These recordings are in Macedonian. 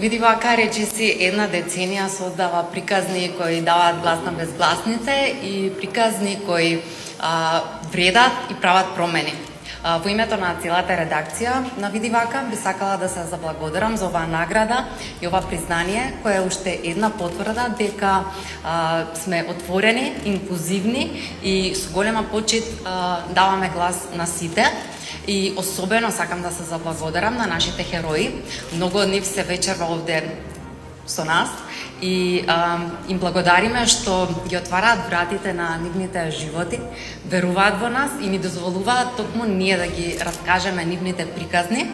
Види вака речиси една деценија создава приказни кои даваат глас на безгласните и приказни кои вредат и прават промени. Во името на целата редакција на Види вака би сакала да се заблагодарам за оваа награда и ова признание, кое е уште една потврда дека сме отворени, инклузивни и со голема почит даваме глас на сите. И особено сакам да се заблагодарам на нашите херои. Многу од нив се вечерва овде со нас и им благодариме што ги отвараат вратите на нивните животи, веруваат во нас и ни дозволуваат токму ние да ги раскажеме нивните приказни.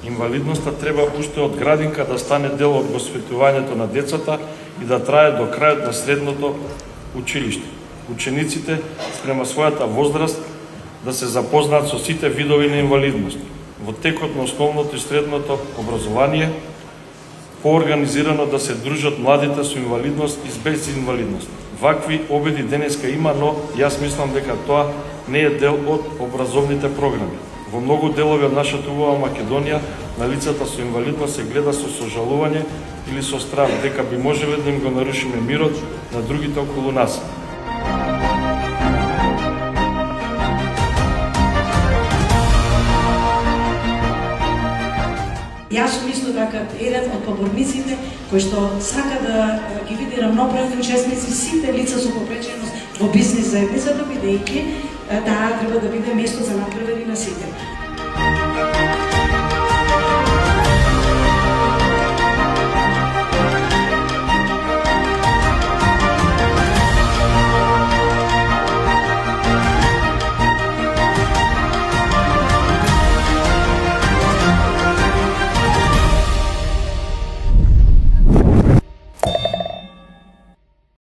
Инвалидноста треба уште од градинка да стане дел од воспитувањето на децата и да трае до крајот на средното училиште. Учениците спрема својата возраст да се запознаат со сите видови на инвалидност. Во текот на основното и средното образование поорганизирано да се дружат младите со инвалидност и без инвалидност. Вакви обиди денеска има, но јас мислам дека тоа не е дел од образовните програми. Во многу делови од нашата убава Македонија на лицата со инвалидност се гледа со сожалување или со страв дека би можеле да им го нарушиме мирот на другите околу нас. Јас мислам дека еден од поборниците кој што сака да ги види рамноправни учесници сите лица со попреченост во бизнис заедницата, бидејќи таа треба да биде место за напредување на сите.